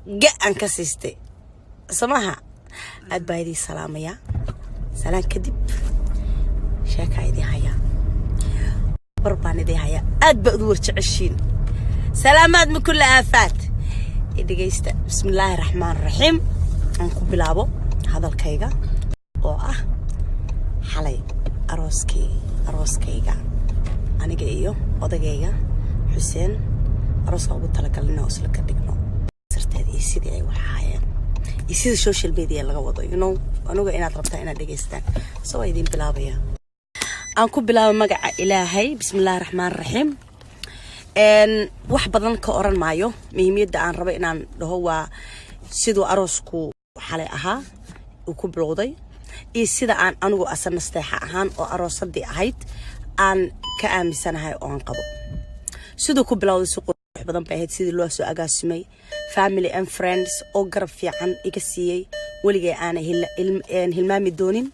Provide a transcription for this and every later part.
جأن كسيستي سماها أدبايدي سلامية سلام كدب شاكا دي هيا برباني دي هيا أدبأ تعشين سلامات من كل آفات إدي بسم الله الرحمن الرحيم أنكم بلابو هذا الكيغا حالي أروسكيغا أنا جايو odagayga Xuseen aroos ugu talagalnaa oo isla ka dhigno sirteedii sidii ay wax ahaayeen sida social media laga wado anuga inaad rabtaa inaad dhageystaan soo idin bilaabaya aan ku bilaabo magaca Ilaahay bismillaahir rahmaanir rahiim wax badan ka oran maayo muhiimada aan rabo inaan dhaho waa sidoo aroosku xalay ahaa uu ku bilowday iyo sida aan anugu asanasteexa ahaan oo aroosadii ahayd aan ka aamisanahay oo aan qabo sidoo ku bilowday suuq badan bay ahayd sidii loo soo agaasimay family and friends oo garab fiican iga siiyay waligay aan hilmaami doonin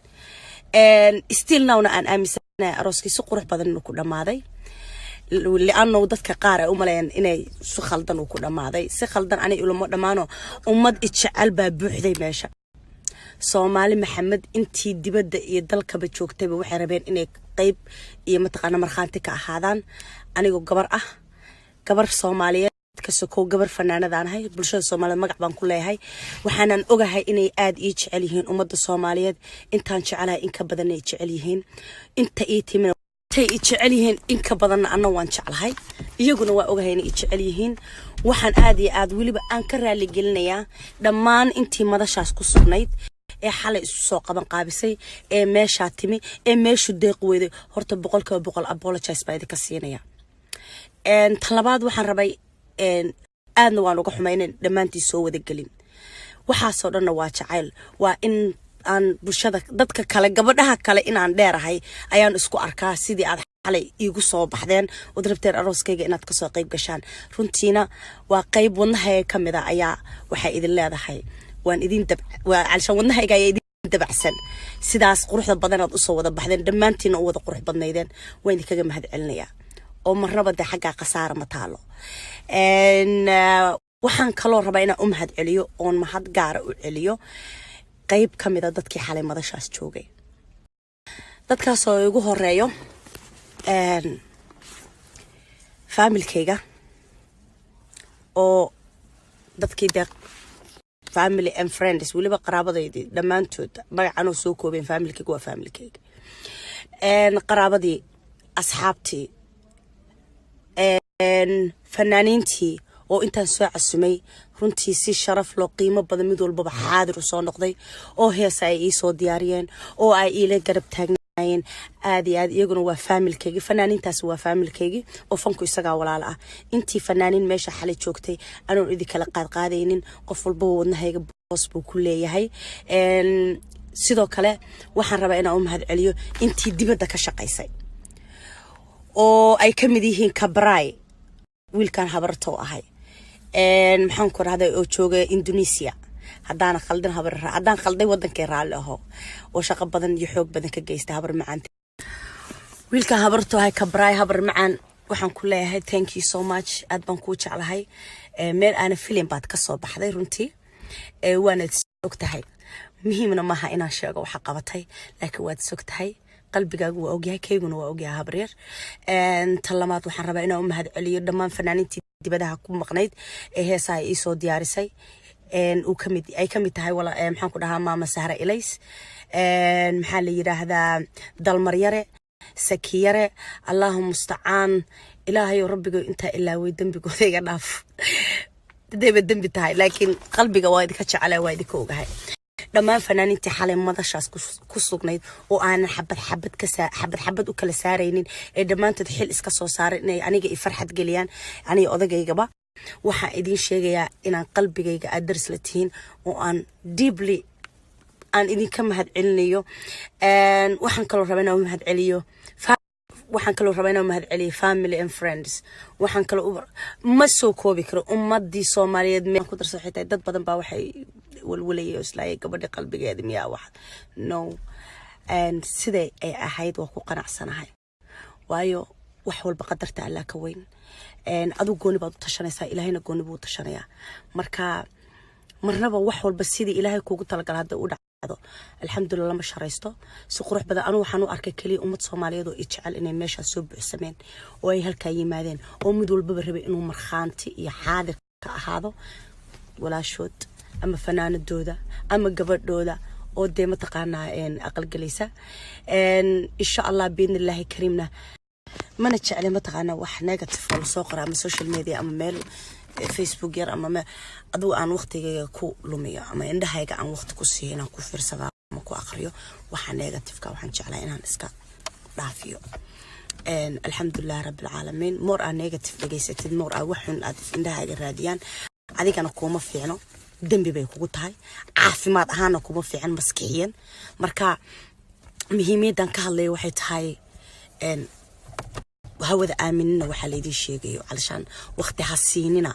still now aan aamisanahay arooskii si qurux badan inuu ku dhamaaday li'aanno dadka qaar ay u maleeyaan inay si khaldan uu ku dhamaaday si khaldan ani ulama dhamaano ummad jecel baa buuxday meesha Soomaali Maxamed intii dibadda iyo dalkaba joogtayba waxay rabeen inay qayb iyo mataqaana marxaanti ka ahaadaan anigu gabar Soomaaliyeed ka soo gabar fanaanadaan ahay bulshada Soomaaliyeed magac baan ku leeyahay waxaanan ogahay inay aad ii jecel yihiin ummadda Soomaaliyeed intaan jecelahay in ka badan ay jecel yihiin inta ii timin tay jecel yihiin in ka badan anna waan jecelahay iyaguna waa ogahay inay jecel yihiin waxaan aad iyo aad waliba aan ka raali gelinayaa dhammaan intii madashaas ku sugnayd xalay isu soo qaban qaabisay meesha timi meeshu deeq weeday horta 100% apologize baa idinka siinaya talabaad waxaan rabay aadna waan uga xumaynay dhamaantii soo wada gelin waxa soo dhanna waa jacayl waa in aan bulshada dadka kale gabadhaha kale inaan dheerahay ayaan isku arkaa sidii aad xalay igu soo baxdeen oo darabteen arooskayga inaad ka soo qayb gashaan runtiina waa qayb wadnaha kamid ah ayaa waxa idin leedahay وان إدين علشان ودنها إجاي إدين تبعسن سداس قروح البدن أصو وذا بحدين دمانتين أو وذا قروح بدنيدين وين ذيك جم هذا علنيا أو مرة بدي حاجة قصارة متعلو إن وحن كلور ربعنا هاد عليو أون ما حد جار عليو قيب كم إذا ضدك حالي ما دشاس شوقي ضدك صو يجوه الرأيو إن فامل كيجا أو ضدك ده family and friends ولي بقرابضي لما أنتوا بقى سوكو بين family كيك وفامily كيك قرابضي أصحابتي فنانينتي أو أنت سواء السمي runtii si sharaf loo qiimo badan mid walba xaadir soo noqday oo heesa ay soo diyaariyeen oo ay ila garab taagnaayeen aad iyo aad iyaguna waa familkayga fanaaniintaas waa familkayga oo fanku isaga walaal ah intii fanaaniin meesha xalay joogtay anoo idin kala qaadaynin qof walba wadnahayga boos buu ku leeyahay sidoo kale waxaan rabaa inaan u mahad celiyo intii dibadda ka shaqaysay oo ay ka mid yihiin Kabray wiilkan habartoo ahay maxaan ku raahday oo jooga Indonesia hadaan khalday wadankay raali aho oo shaqo badan iyo xoog badan ka geystay habar macaan wiilka habartoo hay Kabray habar macaan waxaan ku leeyahay thank you so much aad baan ku jeclahay meel aan film baad ka soo baxday runtii waana ogtahay muhiimna maaha inaan sheego waxa qabatay laakiin waad sogtahay qalbigaagu waa ogyahay kayguna waa ogyahay habreer talamaad waxaan rabaa inaan u mahad celiyo dhammaan fanaaniintii dibadaha ku maqnayd heesa ay soo diyaarisay uu kamid tahay wala maxaan ku dhahaa maama Sahra Ilays maxaa la yiraahdaa dalmaryare sakiyare allahumma musta'an ilaahay rabbiga inta ilaa way dambigooda iga dhaaf deeba dambi tahay laakiin qalbiga waa idinka jecel waa idinka ogahay dhammaan fanaaniintii xalay madashaas ku sugnayd oo aan xabad u kala saaraynin ee dhamaantood xil iska soo saaray inay aniga i farxad geliyaan aniga odaygayba waxa idin sheegayaa inaan qalbigayga aad daris la tihiin oo aan deeply aan idin ka mahad celinayo waxaan kaloo rabaa inaan mahad celiyo family and friends waxaan kaloo ma soo koobi karo ummadii Soomaaliyeed meel ku darso xitaa dad badan baa waxay walwalayo islaay gabadha qalbigeeda miyaa wax no sidee ay ahayd waa ku qanacsanahay waayo wax walba qadarta Allah ka weyn adigu gooni baad u tashanaysaa ilaahayna gooni buu u tashanayaa marka marnaba wax walba sidii ilaahay kuugu talagalay hadda u dhacdo alxamdulillah lama sharaysto si qurux badan anu waxaan u arkay kaliya ummad Soomaaliyeed oo jecel inay meesha soo buuxsameen oo ay halka yimaadeen oo mid walba rabay inuu marxaanti iyo xaadir ka ahaado walaashood ama fanaanadooda ama gabadhooda oo de mataqaanaa aqal galaysa insha Allah biidnillaahi kariimna mana jecel mataqaanaa wax negative oo soo qora ama social media ama meel Facebook yar ama aduu aan waqtigayga ku lumiyo ama indhahayga aan waqti ku siiyo inaan ku fiirsado ama ku aqriyo waxa negative ka waxaan jeclaa inaan iska dhaafiyo alxamdulillah rabbil caalamiin more aan negative dhageysatid more aan waxun aad indhahayga raadiyaan adigana kuma fiicno dambi bay kugu tahay caafimaad ahaana kuma fiican maskixiyan marka muhiimadan ka hadlay waxay tahay hawada aaminina waxa la idin sheegayo alshan waqti hasiinina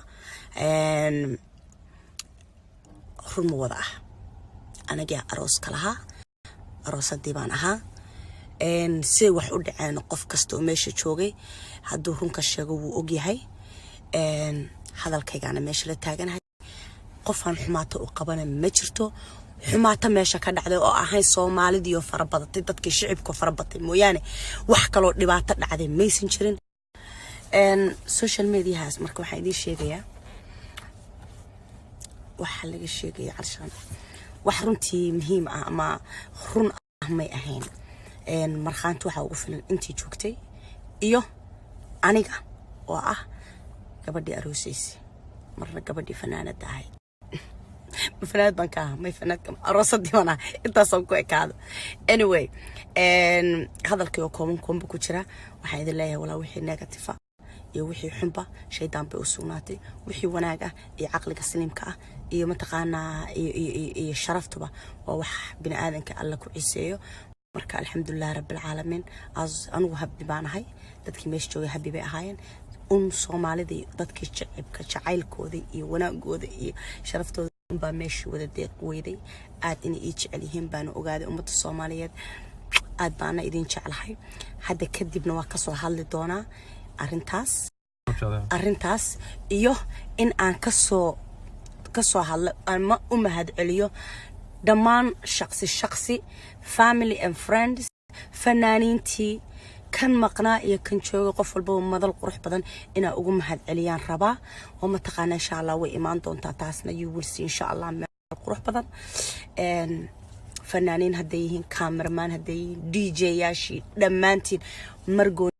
xurmo wada ah anaga aroos kalaha aroosadii baan ahaa si wax u dhaceen qof kasto meesha joogay haduu runka sheego wuu og yahay hadalkaygana meesha la taaganahay qofan xumaato u qabana ma jirto xumaata meesha ka dhacday oo ahayn Soomaalida iyo farabadatay dadkii shicibka farabatay mooyaane wax kale oo dhibaato dhacday maysan jirin social media haas marka waxa idin sheegaya waxa laga sheegay carshan wax runtii muhiim ah ama run ah may ahayn marxaantu waxa ugu filan intii joogtay iyo aniga oo ah gabadhii aroosaysi marna gabadhii fanaanada ahayd فناد بنكها ما فناد كم أرصد ديوانا أنت صنكو إكاد anyway هذا الكيو كوم بكتيرة وحيد الله ولا وحي نيجاتيفا يوحي حنبا شيطان بأسوناتي وحي وناجا يعقلك السليم كا متقانا شرفته ووح بني آدم كالله كعيسيو مركا الحمد لله رب العالمين أز أنو هبي بانا هاي تدكي ميش جوي هبي بقى هاين Soomaalida dadkii shacabka jacaylkooda iyo wanaagooda iyo sharaftooda baa meesha wada deeq weeday aad in ay jecel yihiin baan ogaaday ummadda Soomaaliyeed aad baana idin jecelahay hadda kadibna waa ka soo hadli doonaa arintaas iyo in aan ka soo hadlo ama u mahad celiyo dhammaan shakhsi family and friends fanaaniintii kan maqnaa iyo kan jooga qof walba madal qurux badan ina ugu mahad celiyaan rabaa oo ma taqaan insha Allah way imaan doontaa taasna you will see insha Allah meel qurux badan fanaaniin haday yihiin cameraman haday DJ yaashi dhamaantiin margo